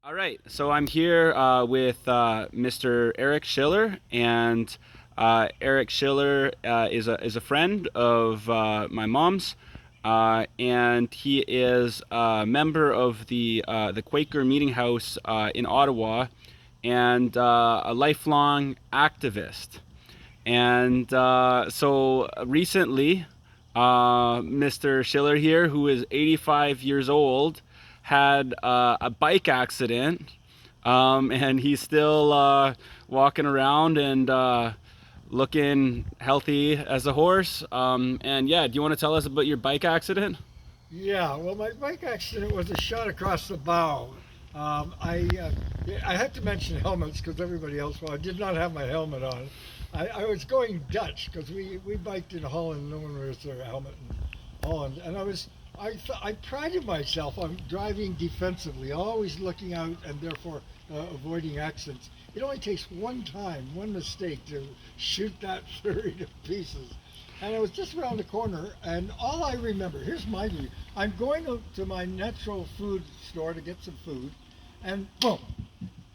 All right, so I'm here with Mr. Eric Schiller, and Eric Schiller is a friend of my mom's, and he is a member of the Quaker Meeting House in Ottawa, and a lifelong activist. And so recently, Mr. Schiller here, who is 85 years old, had a bike accident, and he's still walking around and looking healthy as a horse. And yeah, do you want to tell us about your bike accident? Yeah, well, my bike accident was a shot across the bow. Um, I uh, I had to mention helmets because everybody else. Well, I did not have my helmet on. I was going Dutch because we biked in Holland. No one wears their helmet in Holland, and I prided myself on driving defensively, always looking out and therefore avoiding accidents. It only takes one time, one mistake to shoot that theory to pieces. And I was just around the corner, and all I remember, here's my view. I'm going to my natural food store to get some food, and boom.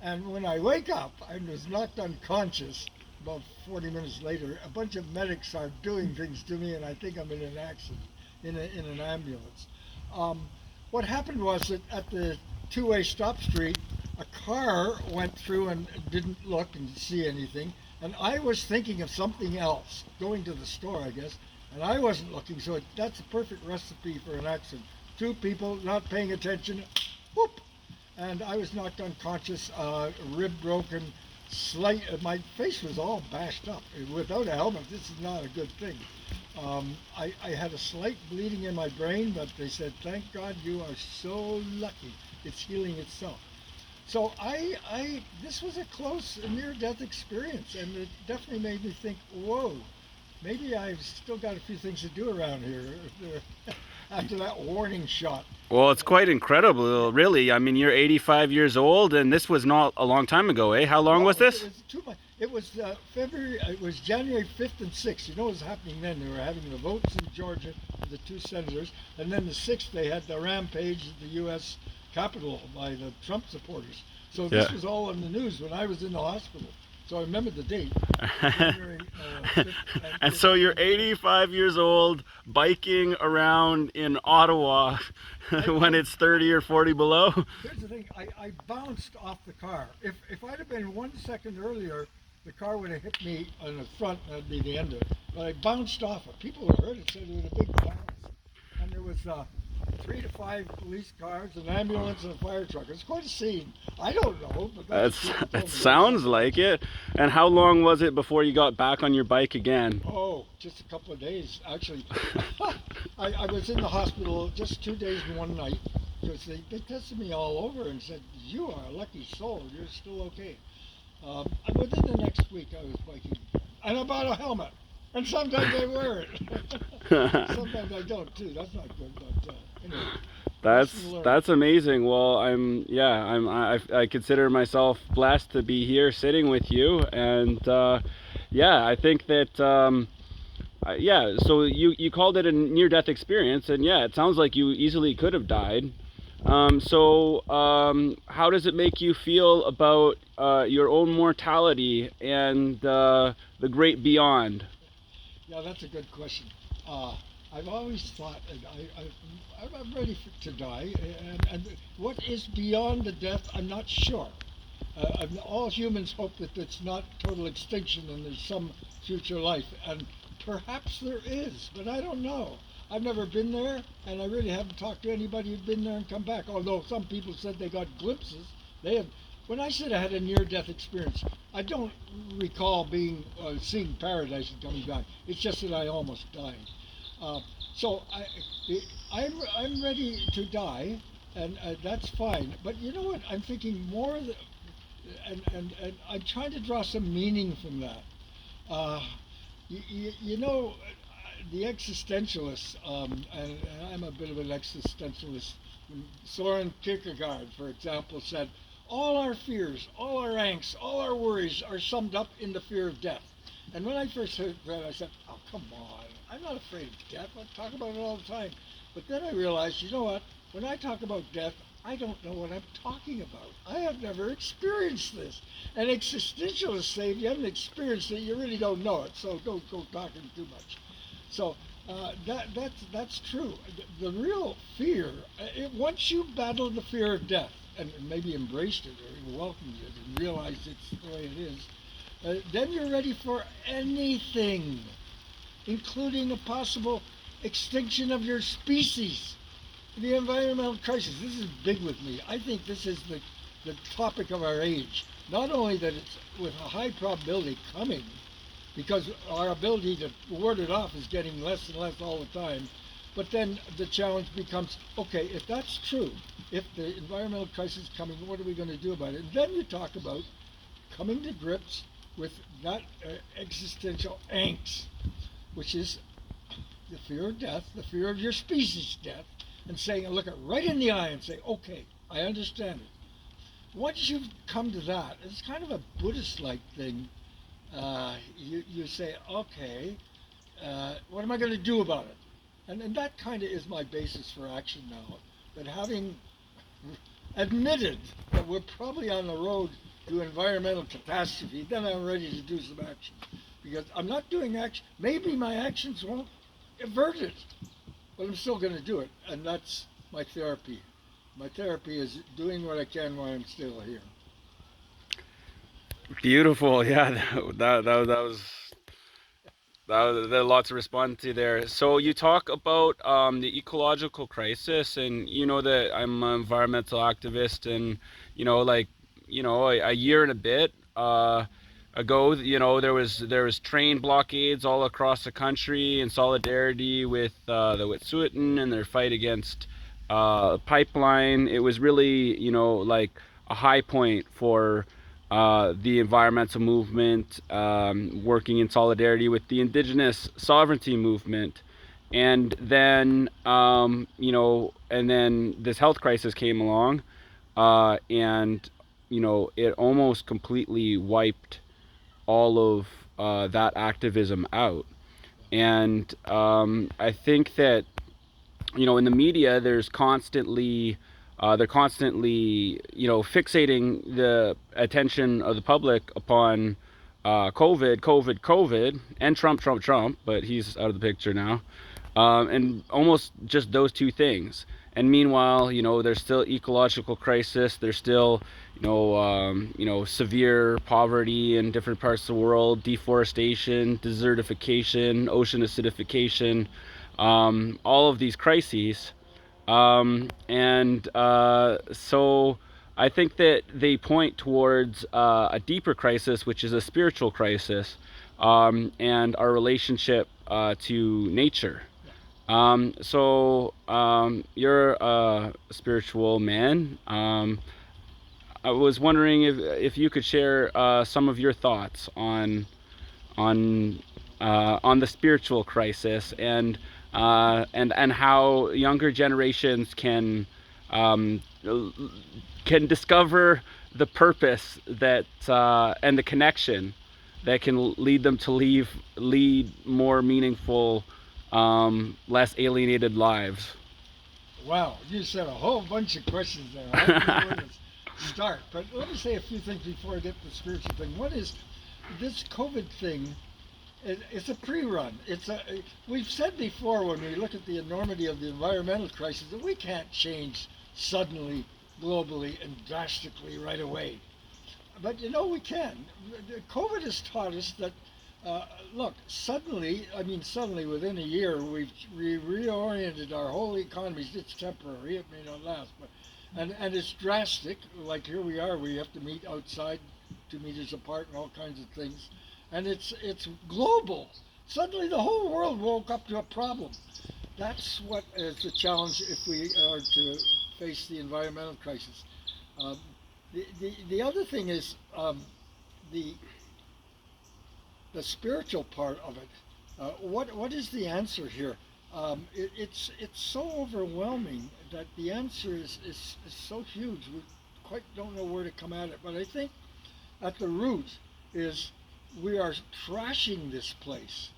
And when I wake up, I was knocked unconscious. About 40 minutes later, a bunch of medics are doing things to me, and I think I'm in an accident, in an ambulance. Um, what happened was that at the two-way stop street, a car went through and didn't look and see anything, and I was thinking of something else, going to the store, I guess, and I wasn't looking. So that's a perfect recipe for an accident. Two people not paying attention, whoop, and I was knocked unconscious, rib broken, slight. My face was all bashed up. Without a helmet, this is not a good thing. I had a slight bleeding in my brain, but they said, "Thank God you are so lucky. It's healing itself." So this was a close, near-death experience, and it definitely made me think, "Whoa, maybe I've still got a few things to do around here." After that warning shot. Well, it's quite Yeah. incredible, really. I mean, you're 85 years old, and this was not a long time ago, eh? How long was No, it this? was too much. It was February. It was January 5th and 6th. You know what was happening then? They were having the votes in Georgia for the two senators, and then the 6th they had the rampage at the U.S. Capitol by the Trump supporters. So Yeah. this was all in the news when I was in the hospital. So I remember the date, January 5th and And 5th so you're and 6th. 85 years old, biking around in Ottawa when I it's 30 or 40 below. Here's the thing. I bounced off the car. If I'd have been 1 second earlier, the car would have hit me on the front. That'd be the end of it. But I bounced off it. People who heard it said it was a big bounce, and there was 3 to 5 police cars, an ambulance, and a fire truck. It's quite a scene. I don't know, but that's what people It told me. There was sounds something like else. it. And how long was it before you got back on your bike again? Oh, just a couple of days, actually. I was in the hospital just 2 days and one night because they tested me all over and said, "You are a lucky soul. You're still okay." And within the next week, I was biking. And I bought a helmet. And sometimes I wear it. Sometimes I don't, too. That's not good, but anyway, lesson learned. That's amazing. Well, I consider myself blessed to be here sitting with you, and yeah, I think that yeah. So you called it a near death experience, and yeah, it sounds like you easily could have died. How does it make you feel about your own mortality and the great beyond? Yeah, that's a good question. Uh, I've always thought, and I'm ready to die, and what is beyond the death, I'm not sure. All humans hope that it's not total extinction and there's some future life, and perhaps there is, but I don't know. I've never been there, and I really haven't talked to anybody who's been there and come back. Although some people said they got glimpses, they have. When I said I had a near-death experience, I don't recall being seeing paradise and coming back. It's just that I almost died. Uh, so I'm ready to die, and that's fine. But you know what? I'm thinking more, and I'm trying to draw some meaning from that. Uh, you know, the existentialists, and I'm a bit of an existentialist. Soren Kierkegaard, for example, said, "All our fears, all our angst, all our worries are summed up in the fear of death." And when I first heard that, I said, "Oh, come on. I'm not afraid of death. I talk about it all the time." But then I realized, you know what? When I talk about death, I don't know what I'm talking about. I have never experienced this. And existentialists say if you haven't experienced it, you really don't know it. So don't go talking too much. So that's true. The real fear, once you battle the fear of death and maybe embraced it or welcomed it and realized it's the way it is, then you're ready for anything, including a possible extinction of your species. The environmental crisis, this is big with me. I think this is the topic of our age. Not only that it's with a high probability coming, because our ability to ward it off is getting less and less all the time, but then the challenge becomes, okay, if that's true, if the environmental crisis is coming, what are we going to do about it? And then you talk about coming to grips with that existential angst, which is the fear of death, the fear of your species' death, and saying, look it right in the eye and say, okay, I understand it. Once you've come to that, it's kind of a Buddhist-like thing. You say, okay, what am I going to do about it? And that kind of is my basis for action now. That having admitted that we're probably on the road to environmental catastrophe, then I'm ready to do some action. Because I'm not doing action. Maybe my actions won't avert it, but I'm still going to do it. And that's my therapy. My therapy is doing what I can while I'm still here. Beautiful. Yeah, there are lots to respond to there. So you talk about the ecological crisis, and you know that I'm an environmental activist, and you know, like a year and a bit ago, there was train blockades all across the country in solidarity with the Wet'suwet'en and their fight against pipeline. It was really like a high point for the environmental movement, working in solidarity with the indigenous sovereignty movement. And then, and then this health crisis came along, and, it almost completely wiped all of that activism out. And I think that in the media they're constantly fixating the attention of the public upon COVID, and Trump, but he's out of the picture now, and almost just those two things. And meanwhile, there's still ecological crisis. There's still, severe poverty in different parts of the world, deforestation, desertification, ocean acidification, all of these crises. So I think that they point towards a deeper crisis, which is a spiritual crisis, and our relationship to nature. You're a spiritual man. I was wondering if you could share some of your thoughts on on the spiritual crisis, and how younger generations um, can discover the purpose that and the connection that can lead them to lead more meaningful, less alienated lives. Wow, you said a whole bunch of questions there. I don't know where to start, but let me say a few things before I get to the spiritual thing. One is this COVID thing. It's a pre-run. We've said before when we look at the enormity of the environmental crisis that we can't change suddenly, globally, and drastically right away. But we can. COVID has taught us that, look, suddenly within a year, we reoriented our whole economies. It's temporary, it may not last, but, and it's drastic. Like here we have to meet outside 2 meters apart and all kinds of things. And it's global. Suddenly the whole world woke up to a problem. That's what is the challenge if we are to face the environmental crisis. Um, the other thing is the the spiritual part of it. What is the answer here? It's so overwhelming that the answer is so huge. We quite don't know where to come at it. But I think at the root is we are trashing this place,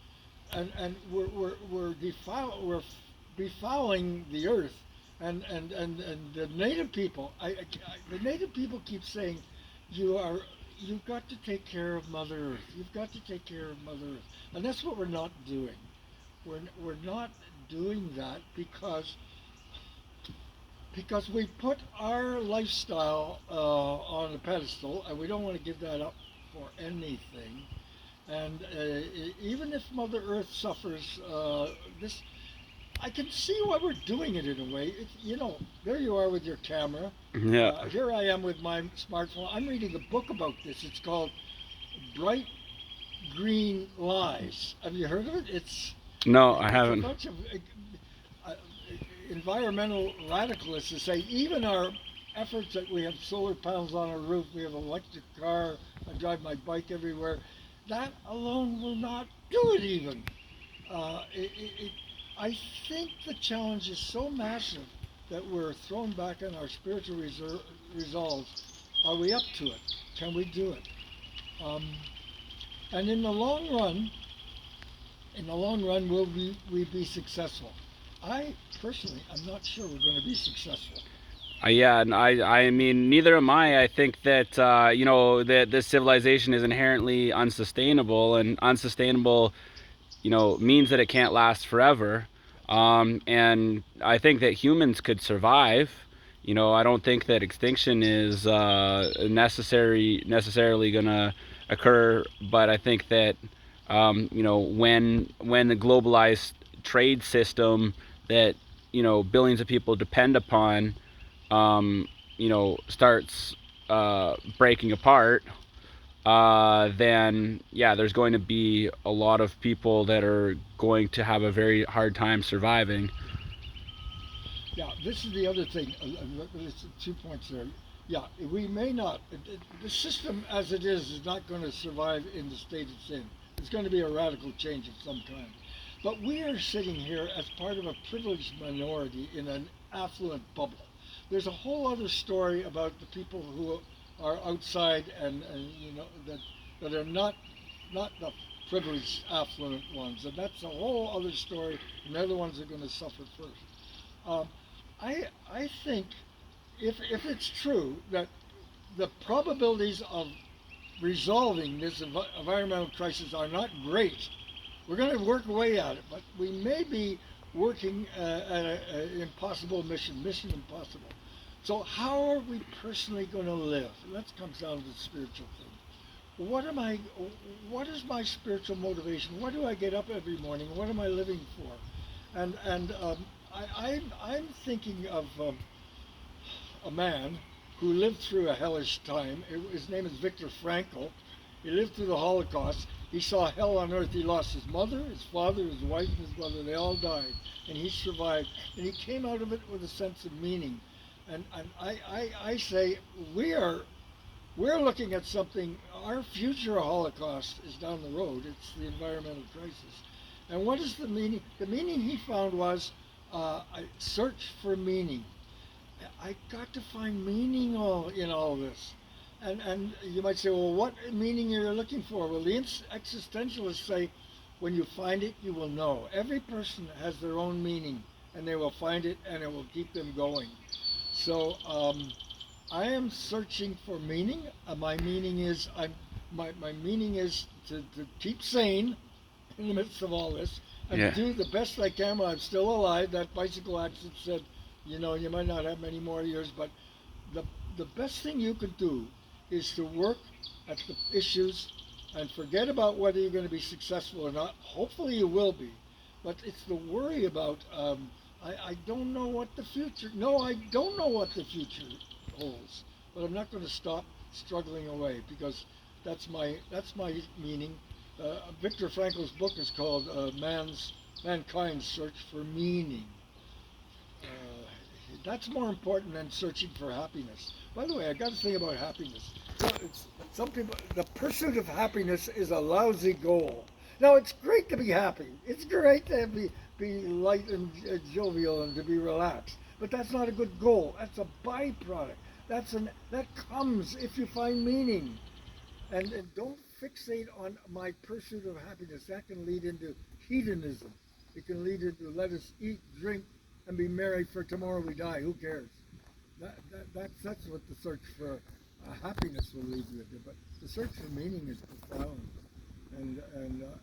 and we're befouling the earth And the native people, the native people keep saying, you are, you've got to take care of Mother Earth. You've got to take care of Mother Earth, and that's what we're not doing. We're not doing that because we put our lifestyle on a pedestal, and we don't want to give that up for anything. And even if Mother Earth suffers, this I can see why we're doing it in a way. There you are with your camera. Yeah. Here I am with my smartphone. I'm reading a book about this. It's called Bright Green Lies. Have you heard of it? No, I It's a haven't. bunch of uh, environmental radicalists that say even our efforts that we have solar panels on our roof, we have an electric car, I drive my bike everywhere, that alone will not do it even. Uh, it, it, it, I think the challenge is so massive that we're thrown back on our spiritual resolves. Are we up to it? Can we do it? Um, and in the long run, will we be successful? I personally, I'm not sure we're going to be successful. Yeah, and I mean, neither am I. I think that that this civilization is inherently unsustainable, and unsustainable, means that it can't last forever. And I think that humans could survive. I don't think that extinction is necessarily gonna occur, but I think that when the globalized trade system that billions of people depend upon starts breaking apart, then yeah, there's going to be a lot of people that are going to have a very hard time surviving. Yeah, this is the other thing. There's 2 points there. Yeah, we may not. The system as it is not going to survive in the state it's in. It's going to be a radical change of some kind. But we are sitting here as part of a privileged minority in an affluent bubble. There's a whole other story about the people who are outside and that are not the privileged affluent ones, and that's a whole other story. And they're the ones that are going to suffer first. Um, I think if it's true that the probabilities of resolving this environmental crisis are not great, we're going to work away at it, but we may be working at an impossible mission impossible. So how are we personally going to live? That comes down to the spiritual thing. What am I? What is my spiritual motivation? Why do I get up every morning? What am I living for? And I'm thinking of a man who lived through a hellish time. His name is Viktor Frankl. He lived through the Holocaust. He saw hell on earth. He lost his mother, his father, his wife, and his brother. They all died, and he survived. And he came out of it with a sense of meaning. And I say we're looking at something. Our future Holocaust is down the road. It's the environmental crisis. And what is the meaning? The meaning he found was I search for meaning. I got to find meaning in all this. And you might say, well, what meaning are you looking for? Well, the existentialists say, when you find it, you will know. Every person has their own meaning, and they will find it, and it will keep them going. So I am searching for meaning. My meaning is to keep sane in the midst of all this and to Yeah. do the best I can while I'm still alive. That bicycle accident said, you might not have many more years, but the the best thing you could do is to work at the issues and forget about whether you're going to be successful or not. Hopefully you will be, but it's the worry about I don't know what the future. No, I don't know what the future holds, but I'm not going to stop struggling away because that's my meaning. Viktor Frankl's book is called Mankind's Search for Meaning. Uh, that's more important than searching for happiness. By the way, I got to think about happiness. Some people, the pursuit of happiness is a lousy goal. Now, it's great to be happy. It's great to be light and jovial and to be relaxed. But that's not a good goal. That's a byproduct. That comes if you find meaning. And don't fixate on my pursuit of happiness. That can lead into hedonism. It can lead into let us eat, drink, and be merry, for tomorrow we die. Who cares? That's what the search for happiness will lead you to. But the search for meaning is profound. And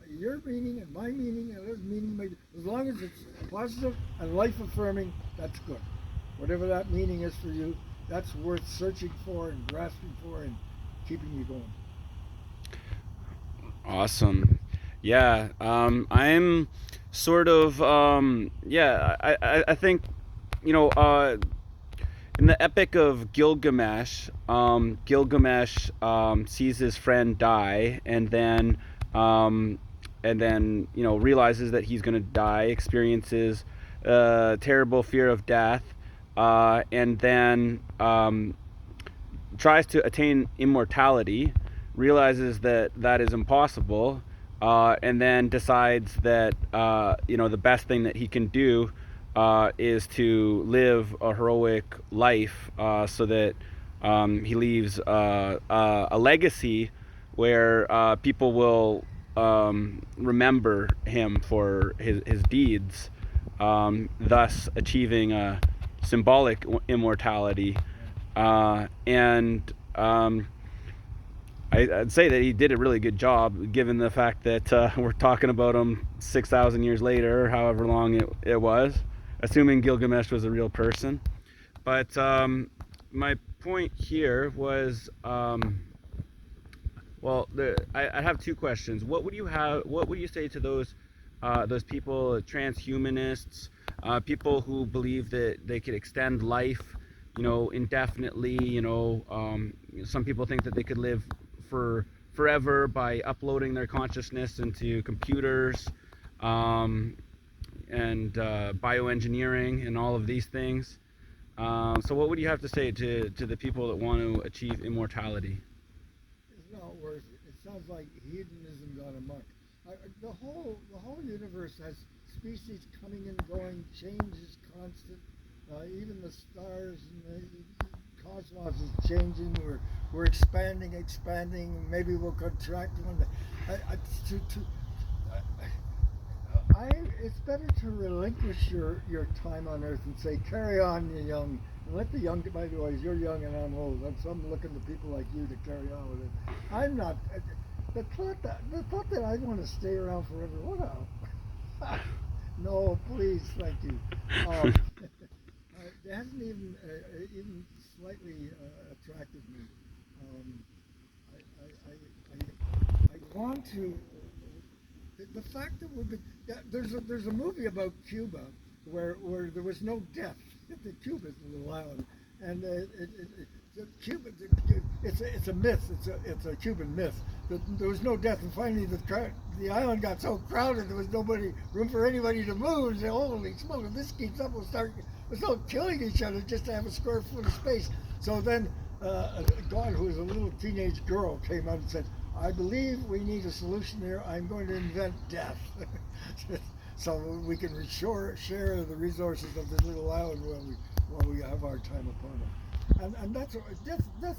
your meaning and my meaning and others' meaning, as long as it's positive and life affirming, that's good. Whatever that meaning is for you, that's worth searching for and grasping for and keeping you going. Awesome. Yeah, I'm sort of yeah. I think you know in the Epic of Gilgamesh, Gilgamesh sees his friend die, um, and then realizes that he's going to die, experiences terrible fear of death, and then tries to attain immortality, realizes that that is impossible, and then decides that the best thing that he can do is to live a heroic life, so that he leaves a legacy where people will remember him for his deeds, thus achieving a symbolic immortality. And I'd say that he did a really good job, given the fact that we're talking about him 6,000 years later, or however long it was, assuming Gilgamesh was a real person. But my point here was, well, I have two questions. What would you have? What would you say to those people, transhumanists, people who believe that they could extend life, indefinitely? Some people think that they could live for forever by uploading their consciousness into computers, um, and bioengineering and all of these things. So, what would you have to say to the people that want to achieve immortality? It's not worth it. It sounds like hedonism gone amok. The whole universe has species coming and going. Change is constant. Even the stars and the cosmos is changing. We're expanding, expanding. Maybe we'll contract one day. It's better to relinquish your time on Earth and say, carry on, you young, and let the young. By the way, you're young and I'm old, so I'm looking to people like you to carry on with it. I'm not. The thought that I want to stay around forever. What a no, please, thank you. Um, it hasn't even slightly attracted me. Um, I want to. The fact that we've been, yeah, there's a movie about Cuba where there was no death. Cuba's a little island, and Cuba, it's a myth. It's a Cuban myth. There was no death, and finally the island got so crowded there was nobody room for anybody to move. And say, holy smoke! If this keeps up, we'll start killing each other just to have a square foot of space. So then God, who was a little teenage girl, came out and said, I believe we need a solution here. I'm going to invent death. So we can share the resources of this little island while we have our time upon it. And death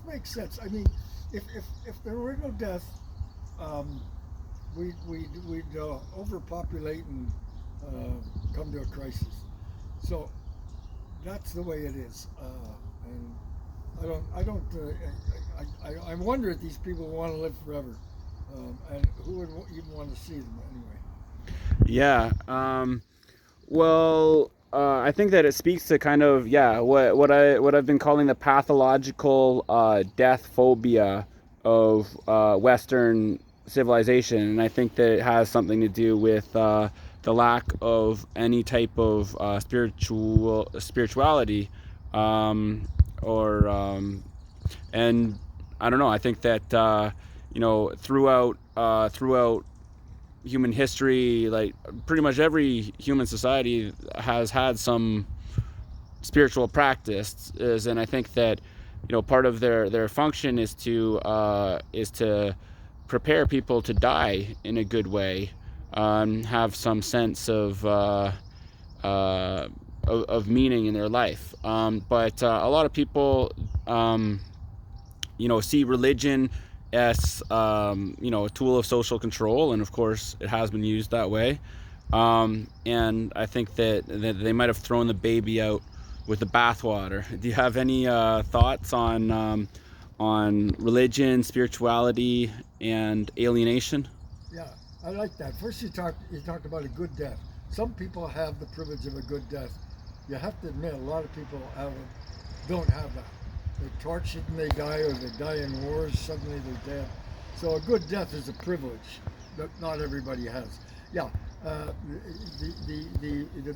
makes sense. I mean, if there were no death, um, we'd overpopulate and come to a crisis. So that's the way it is. And I wonder if these people want to live forever, and who would even want to see them anyway. Yeah. Well, I think that it speaks to kind of, yeah, what I've been calling the pathological death phobia of Western civilization, and I think that it has something to do with the lack of any type of spirituality, or and I don't know. I think that throughout human history, like pretty much every human society has had some spiritual practices, and I think that part of their function is to prepare people to die in a good way, have some sense of meaning in their life. But a lot of people, see religion as a tool of social control, and of course it has been used that way. And I think that they might have thrown the baby out with the bathwater. Do you have any thoughts on religion, spirituality, and alienation? Yeah, I like that. First, you talked about a good death. Some people have the privilege of a good death. You have to admit, a lot of people don't have that. They're tortured and they die, or they die in wars. Suddenly they're dead. So a good death is a privilege that not everybody has. Yeah, the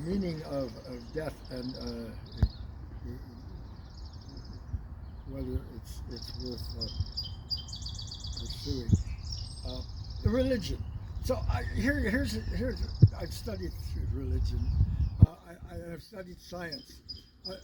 meaning of death and whether it's worth pursuing. Uh, the religion. So here's I've studied religion. I've studied science.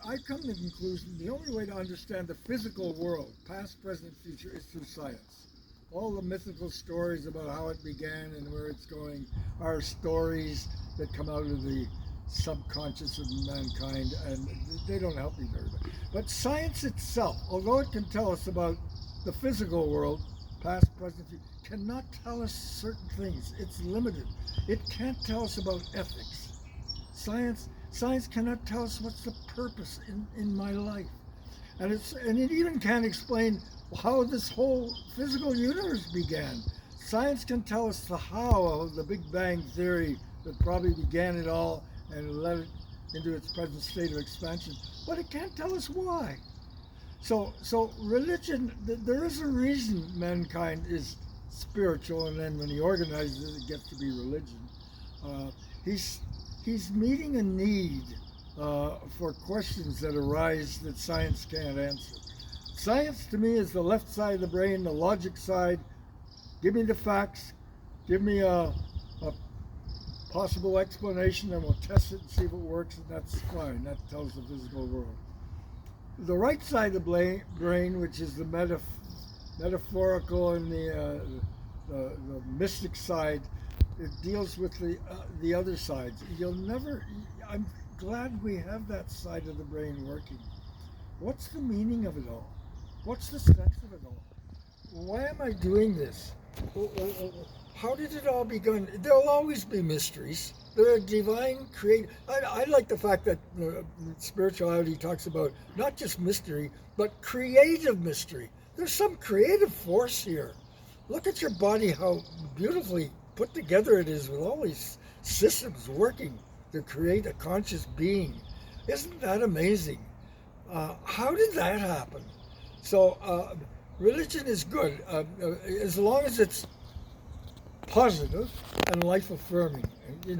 I come to the conclusion the only way to understand the physical world, past, present, future, is through science. All the mythical stories about how it began and where it's going are stories that come out of the subconscious of mankind, and they don't help me very much. But science itself, although it can tell us about the physical world, past, present, future, cannot tell us certain things. It's limited. It can't tell us about ethics. Science cannot tell us what's the purpose in my life. And it even can't explain how this whole physical universe began. Science can tell us the how of the Big Bang theory that probably began it all and led it into its present state of expansion, but it can't tell us why. So religion, there is a reason mankind is spiritual, and then when he organizes it, it gets to be religion. Uh, he's he's meeting a need for questions that arise that science can't answer. Science to me is the left side of the brain, the logic side. Give me the facts, give me a possible explanation, and we'll test it and see if it works, and that's fine. That tells the physical world. The right side of the brain, which is the metaphorical and the mystic side, it deals with the other sides. You'll never. I'm glad we have that side of the brain working. What's the meaning of it all? What's the sense of it all? Why am I doing this? How did it all begin? There'll always be mysteries. There are divine create. I like the fact that spirituality talks about not just mystery, but creative mystery. There's some creative force here. Look at your body, how beautifully put together it is with all these systems working to create a conscious being. Isn't that amazing? How did that happen? So religion is good as long as it's positive and life affirming, and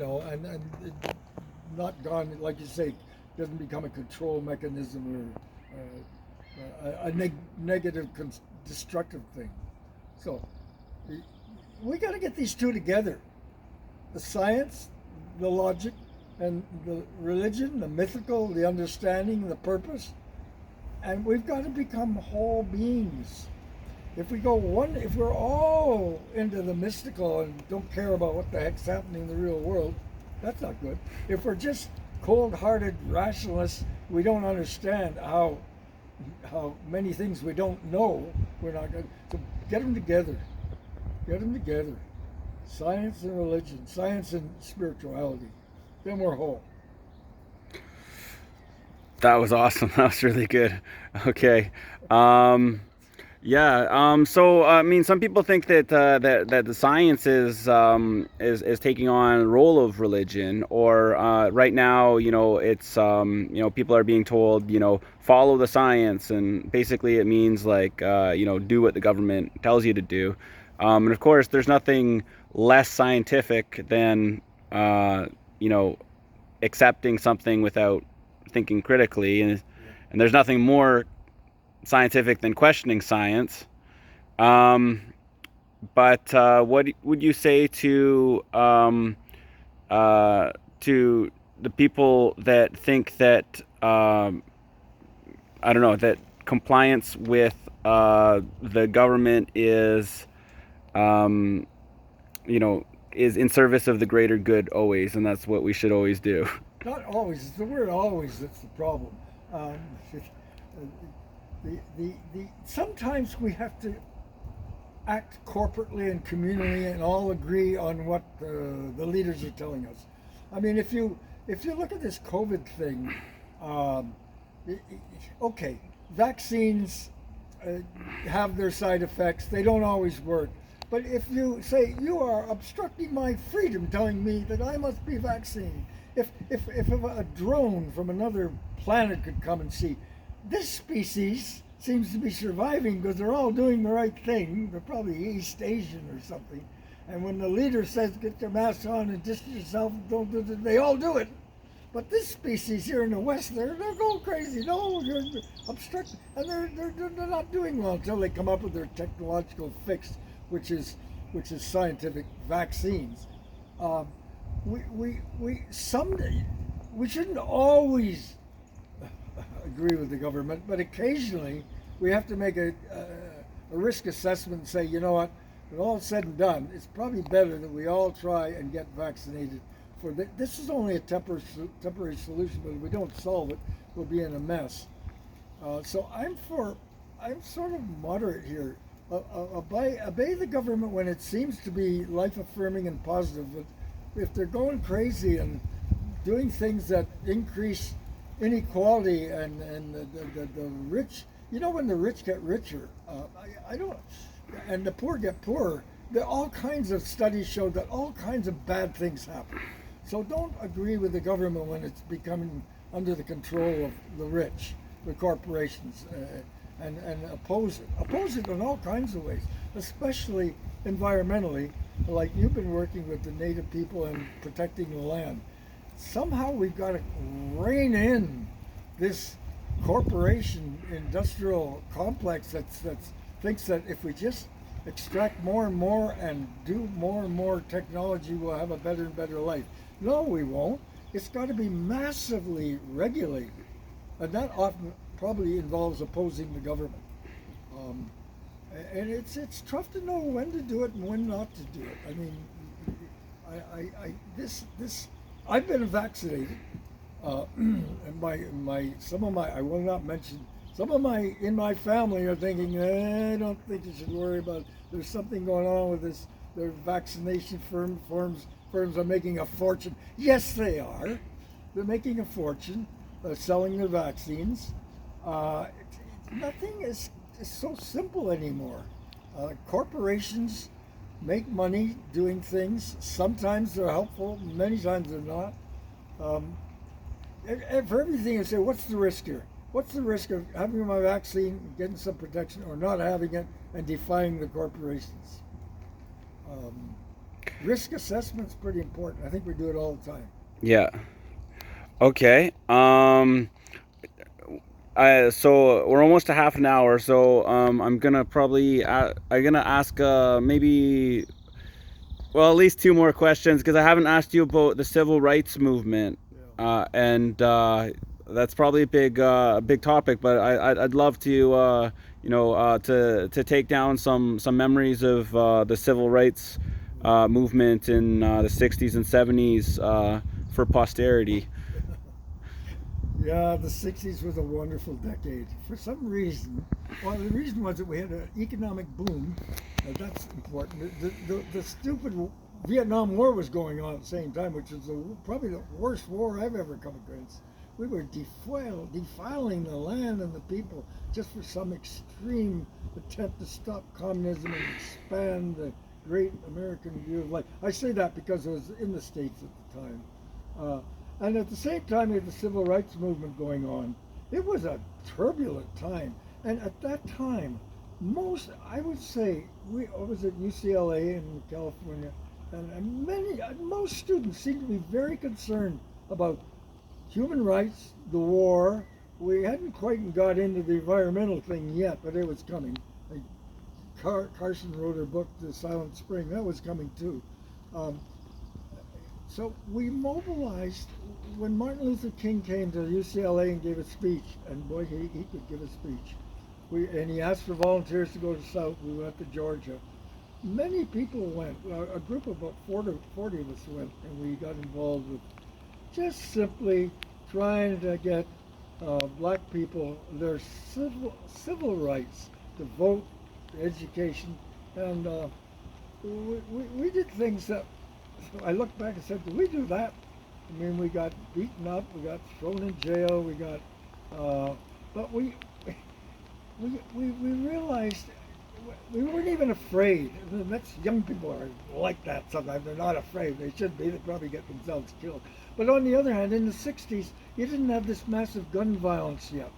not gone, like you say, doesn't become a control mechanism or a negative, destructive thing. So we got to get these two together: the science, the logic, and the religion, the mythical, the understanding, the purpose, and we've got to become whole beings. If we're all into the mystical and don't care about what the heck's happening in the real world, that's not good. If we're just cold-hearted rationalists, we don't understand how many things we don't know. We're not good. So get them together. Get them together. Science and religion, science and spirituality. Then we're whole. That was awesome. That was really good. Okay. Yeah. So I mean, some people think that the science is taking on the role of religion, or right now, it's people are being told, follow the science, and basically it means like do what the government tells you to do. And of course, there's nothing less scientific than you know accepting something without thinking critically, and there's nothing more scientific than questioning science. Um, but what would you say to the people that think that I don't know, that compliance with the government um, you know is in service of the greater good always, and that's what we should always do? Not always. It's the word always that's the problem. Um, sometimes we have to act corporately and communally and all agree on what the leaders are telling us. I mean, if you look at this COVID thing, um, okay, vaccines uh, have their side effects. They don't always work. But if you say you are obstructing my freedom, telling me that I must be vaccinated, if a drone from another planet could come and see, this species seems to be surviving because they're all doing the right thing. They're probably East Asian or something. And when the leader says get your mask on and distance yourself, don't do it, they all do it. But this species here in the West, they're going crazy. No, you're obstructing, and they're not doing well until they come up with their technological fix, which is scientific vaccines. Um, we someday we shouldn't always agree with the government, but occasionally we have to make a risk assessment and say, you know what, when all said and done, it's probably better that we all try and get vaccinated. This is only a temporary solution, but if we don't solve it, we'll be in a mess. So I'm sort of moderate here. Obey the government when it seems to be life affirming and positive. But if they're going crazy and doing things that increase inequality and the rich, when the rich get richer, I don't, and the poor get poorer. There all kinds of studies show that all kinds of bad things happen. So don't agree with the government when it's becoming under the control of the rich, the corporations, and oppose it. Oppose it in all kinds of ways, especially environmentally, like you've been working with the native people and protecting the land. Somehow we've got to rein in this corporation industrial complex that thinks that if we just extract more and more and do more and more technology, we'll have a better and better life. No, we won't. It's got to be massively regulated, and that often probably involves opposing the government. Um, and it's tough to know when to do it and when not to do it. I mean, this I've been vaccinated. And some of my I will not mention, some of my in my family are thinking, I don't think you should worry about it. There's something going on with this. Their vaccination firms are making a fortune. Yes, they are. They're making a fortune selling their vaccines. Nothing is so simple anymore. Corporations make money doing things. Sometimes they're helpful, many times they're not. And for everything, you say, what's the risk here? What's the risk of having my vaccine, getting some protection, or not having it, and defying the corporations? Risk assessment's pretty important. I think we do it all the time. Yeah. Okay. So we're almost to half an hour. So I'm gonna probably I'm gonna ask maybe, well, at least two more questions because I haven't asked you about the civil rights movement, Yeah. and that's probably a big topic. But I'd love to to take down some memories of the civil rights movement in the '60s and '70s for posterity. Yeah, the 60s was a wonderful decade. For some reason, well, the reason was that we had an economic boom. That's important. The stupid Vietnam War was going on at the same time, which is probably the worst war I've ever come across. We were defiling the land and the people just for some extreme attempt to stop communism and expand the great American view of life. I say that because it was in the States at the time. Uh, and at the same time, we had the civil rights movement going on. It was a turbulent time. And at that time, I would say, I was at UCLA in California, and most students seemed to be very concerned about human rights, the war. We hadn't quite got into the environmental thing yet, but it was coming. Like Carson wrote her book, The Silent Spring. That was coming too. Um, so we mobilized when Martin Luther King came to UCLA and gave a speech, and boy, he could give a speech. And he asked for volunteers to go to South. We went to Georgia. Many people went. A group of about 40 of us went, and we got involved with just simply trying to get black people their civil rights to vote, education, and we did things that I look back and said, did we do that? I mean, we got beaten up, we got thrown in jail, we got, but we realized we weren't even afraid. And that's young people are like that sometimes. They're not afraid. They should be. They probably get themselves killed. But on the other hand, in the '60s, you didn't have this massive gun violence yet.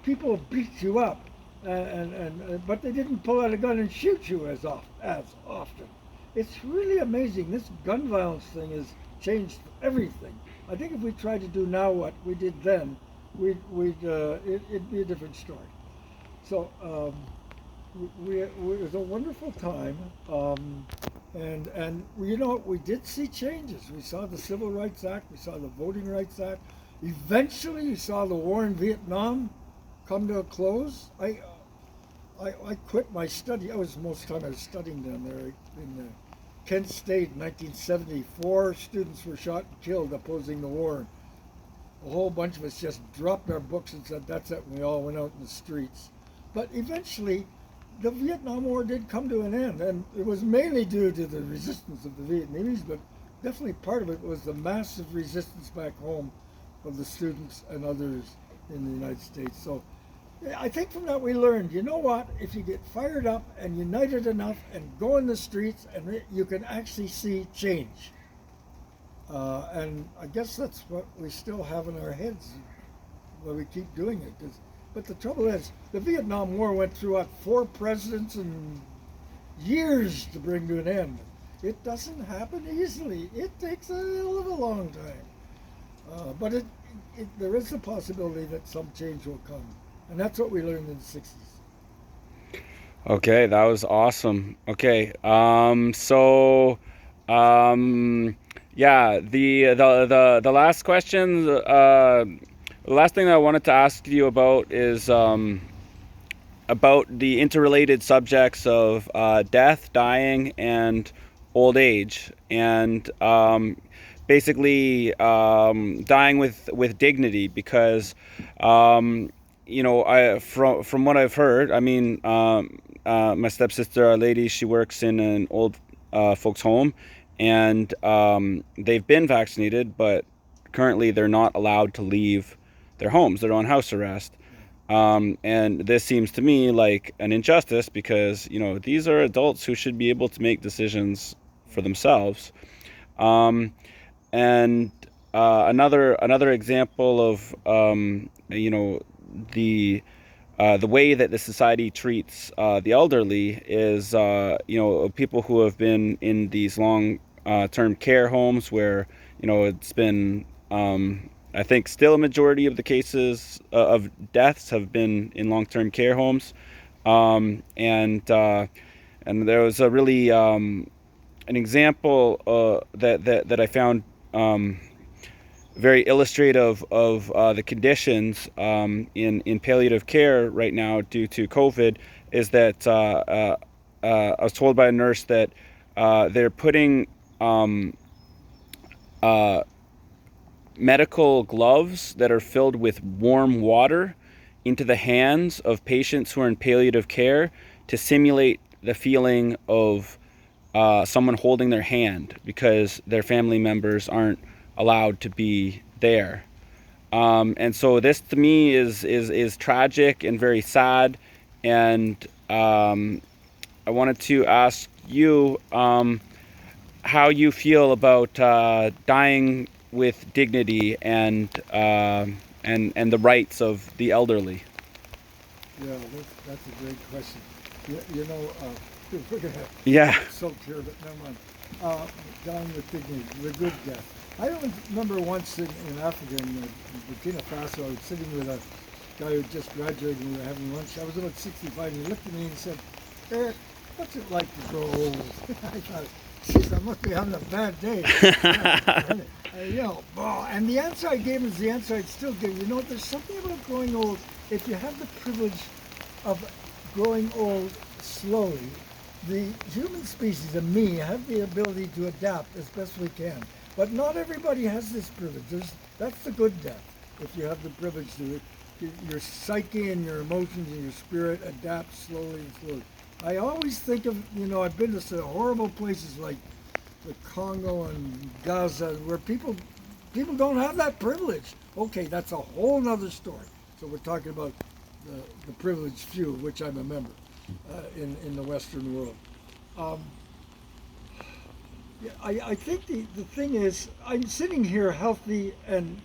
People beat you up, but they didn't pull out a gun and shoot you as often. It's really amazing. This gun violence thing has changed everything. I think if we tried to do now what we did then, it'd be a different story. So it was a wonderful time, and you know we did see changes. We saw the Civil Rights Act, we saw the Voting Rights Act. Eventually, we saw the war in Vietnam come to a close. I quit my study. I was most of the time I was studying down there in Kent State in 1974. Students were shot and killed opposing the war. A whole bunch of us just dropped our books and said, "That's it," and we all went out in the streets. But eventually, the Vietnam War did come to an end, and it was mainly due to the resistance of the Vietnamese, but definitely part of it was the massive resistance back home of the students and others in the United States. So I think from that we learned, you know what, if you get fired up and united enough and go in the streets, and you can actually see change. And I guess that's what we still have in our heads, why we keep doing it. But the trouble is, the Vietnam War went through, what, 4 presidents and years to bring to an end. It doesn't happen easily. It takes a hell of a long time. But there is a possibility that some change will come. And that's what we learned in the '60s. Okay, that was awesome. Okay, yeah, the last question, the last thing that I wanted to ask you about is about the interrelated subjects of death, dying, and old age, and basically dying with dignity. Because you know, from what I've heard, I mean, my stepsister, a lady, she works in an old folks home, and they've been vaccinated, but currently they're not allowed to leave their homes. They're on house arrest. And this seems to me like an injustice, because, you know, these are adults who should be able to make decisions for themselves. Um, and another example of you know, the way that the society treats the elderly is, you know, people who have been in these long term care homes, where, you know, it's been, I think still a majority of the cases of deaths have been in long term care homes. And there was a really an example that I found very illustrative of the conditions in palliative care right now due to COVID. Is that I was told by a nurse that they're putting uh, medical gloves that are filled with warm water into the hands of patients who are in palliative care to simulate the feeling of someone holding their hand, because their family members aren't allowed to be there. And so this to me is tragic and very sad. And I wanted to ask you how you feel about dying with dignity and the rights of the elderly. Yeah, that's a great question. You know, we're going to Yeah. get soaked here, but never mind. Dying with dignity, the good death. I don't remember once in Africa, in Burkina Faso, I was sitting with a guy who just graduated and we were having lunch. I was about 65, and he looked at me and said, "Eric, what's it like to grow old?" I thought, "Geez, I must be having a bad day." You know, and the answer I gave is the answer I'd still give. You know, there's something about growing old. If you have the privilege of growing old slowly, the human species and me have the ability to adapt as best we can. But not everybody has this privilege. That's the good death. If you have the privilege to, your psyche and your emotions and your spirit adapt slowly and slowly. I always think of, you know, I've been to some horrible places like the Congo and Gaza, where people people don't have that privilege. Okay, that's a whole nother story. So we're talking about the privileged few, which I'm a member in the Western world. Um, yeah, I think the thing is, I'm sitting here healthy and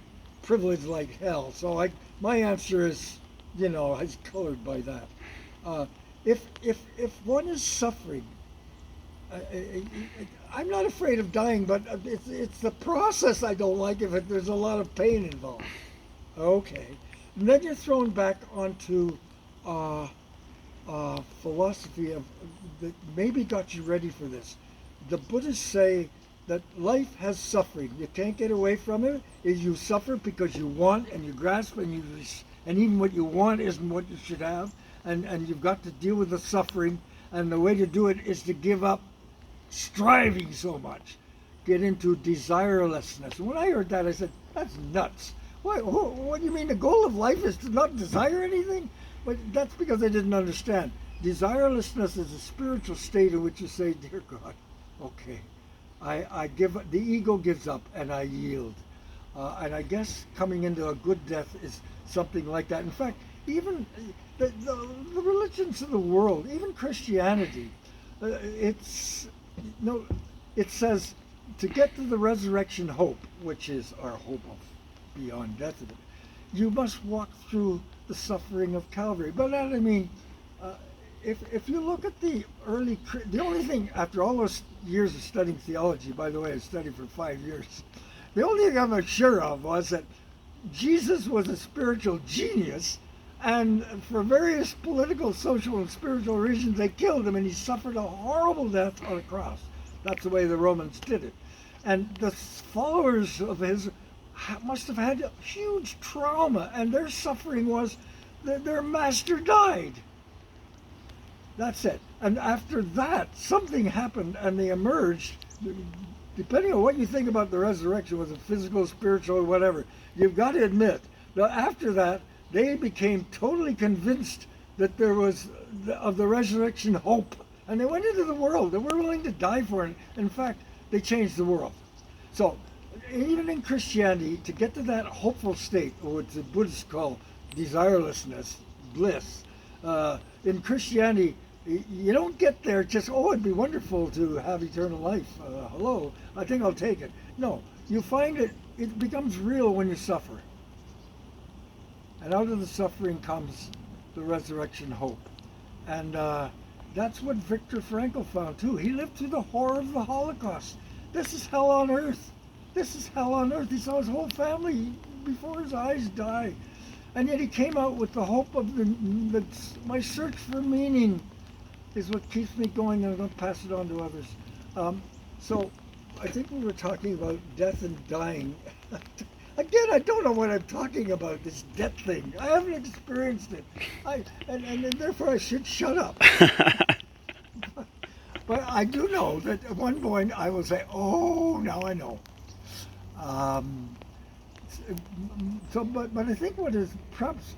privileged like hell. So my answer is, is colored by that. Uh, if one is suffering, I'm not afraid of dying, but it's the process I don't like if there's a lot of pain involved. Okay, and then you're thrown back onto uh, philosophy that maybe got you ready for this. The Buddhists say that life has suffering. You can't get away from it. Is you suffer because you want and you grasp and even what you want isn't what you should have, and you've got to deal with the suffering. And the way to do it is to give up striving so much, get into desirelessness. And when I heard that, I said, "That's nuts. What do you mean? The goal of life is to not desire anything?" But that's because I didn't understand. Desirelessness is a spiritual state in which you say, "Dear God, okay, I give." The ego gives up, and I yield. And I guess coming into a good death is something like that. In fact, even the religions of the world, even Christianity, it's no, it says to get to the resurrection hope, which is our hope of beyond death, you must walk through the suffering of Calvary. By that I mean, if you look at the only thing after all those years of studying theology, by the way, I studied for 5 years, the only thing I'm sure of was that Jesus was a spiritual genius, and for various political, social, and spiritual reasons, they killed him, and he suffered a horrible death on a cross. That's the way the Romans did it. And the followers of his must have had huge trauma, and their suffering was that their master died. That's it. And after that, something happened, and they emerged. Depending on what you think about the resurrection, was it physical, spiritual, or whatever, you've got to admit that after that, they became totally convinced that there was of the resurrection hope, and they went into the world. They were willing to die for it. In fact, they changed the world. So, even in Christianity, to get to that hopeful state, or what the Buddhists call desirelessness, bliss, in Christianity, you don't get there just, oh, it'd be wonderful to have eternal life. Hello, I think I'll take it. No, you find it becomes real when you suffer. And out of the suffering comes the resurrection hope. And that's what Viktor Frankl found too. He lived through the horror of the Holocaust. This is hell on earth. This is hell on earth. He saw his whole family before his eyes die. And yet he came out with the hope of my search for meaning is what keeps me going, and I'm going to pass it on to others. So I think we were talking about death and dying. Again, I don't know what I'm talking about, this death thing. I haven't experienced it. And therefore I should shut up. But I do know that at one point I will say, oh, now I know. But I think what is perhaps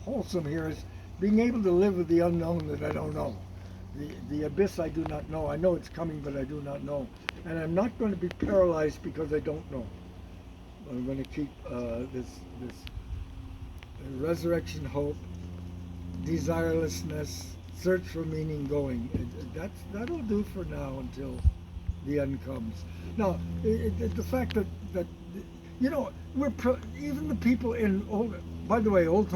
wholesome here is being able to live with the unknown that I don't know. The abyss I do not know. I know it's coming, but I do not know. And I'm not going to be paralyzed because I don't know. I'm going to keep this resurrection hope, desirelessness, search for meaning going. That'll do for now until the end comes. Now, the fact that even the people in by the way, old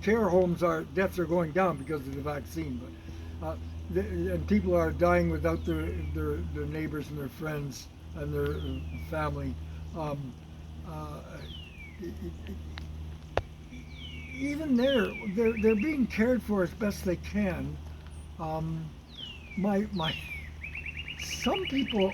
care homes, deaths are going down because of the vaccine, but and people are dying without their neighbors and their friends and their family. Even they're being cared for as best they can. Some people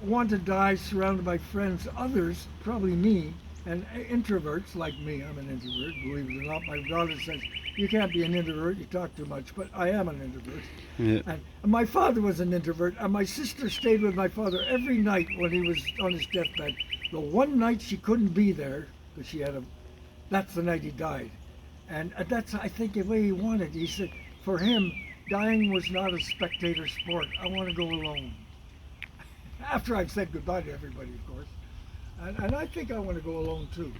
want to die surrounded by friends. Others, probably me, and introverts like me. I'm an introvert, believe it or not. My daughter says you can't be an introvert, you talk too much, but I am an introvert. Yeah. And my father was an introvert, and my sister stayed with my father every night when he was on his deathbed. The one night she couldn't be there, because that's the night he died. And that's, I think, the way he wanted. He said, for him, dying was not a spectator sport. I want to go alone. After I've said goodbye to everybody, of course. And I think I want to go alone too.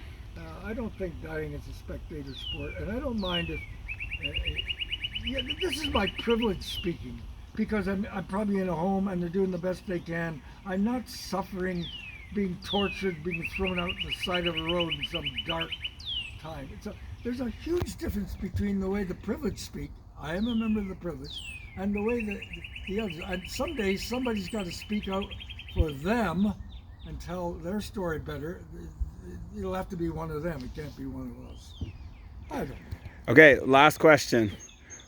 I don't think dying is a spectator sport, and I don't mind if. Yeah, this is my privilege speaking because I'm probably in a home and they're doing the best they can. I'm not suffering, being tortured, being thrown out the side of a road in some dark time. There's a huge difference between the way the privileged speak. I am a member of the privilege, and the way that the others. And someday somebody's got to speak out for them and tell their story better. It'll have to be one of them. It can't be one of us. I don't know. Okay, last question.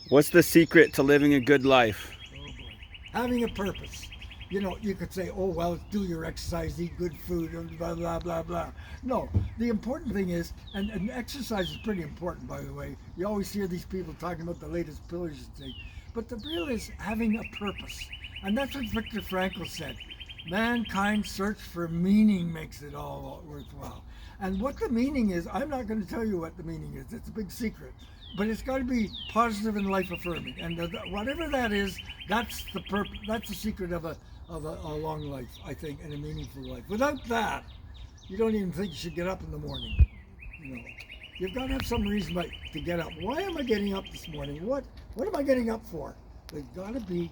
What's the secret to living a good life? Oh boy. Having a purpose. You know, you could say, oh, well, do your exercise, eat good food, blah, blah, blah, blah. No, the important thing is, and exercise is pretty important, by the way. You always hear these people talking about the latest pillars you take. But the real is having a purpose. And that's what Viktor Frankl said. Mankind's search for meaning makes it all worthwhile. And what the meaning is, I'm not going to tell you what the meaning is. It's a big secret. But it's got to be positive and life affirming. And whatever that is, that's the purpose. That's the secret of a long life, I think, and a meaningful life. Without that, you don't even think you should get up in the morning. You know, you've got to have some reason to get up. Why am I getting up this morning? What am I getting up for? There's got to be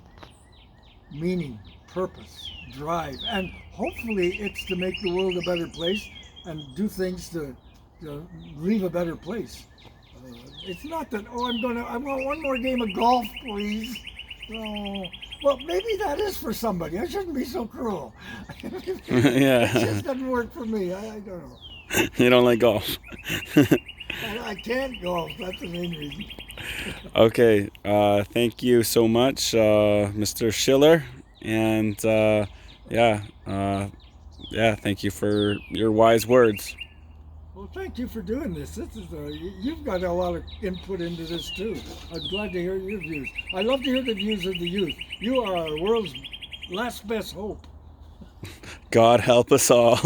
meaning, purpose, drive, and hopefully it's to make the world a better place and do things to leave a better place. It's not that, oh, I want one more game of golf, please. No. Well, maybe that is for somebody. I shouldn't be so cruel. Yeah. It just doesn't work for me. I don't know. You don't like golf. I can't golf. That's the main reason. Okay, thank you so much, Mr. Schiller. And yeah, thank you for your wise words. Well, thank you for doing this. You've got a lot of input into this too. I'm glad to hear your views. I love to hear the views of the youth. You are our world's last best hope. God help us all.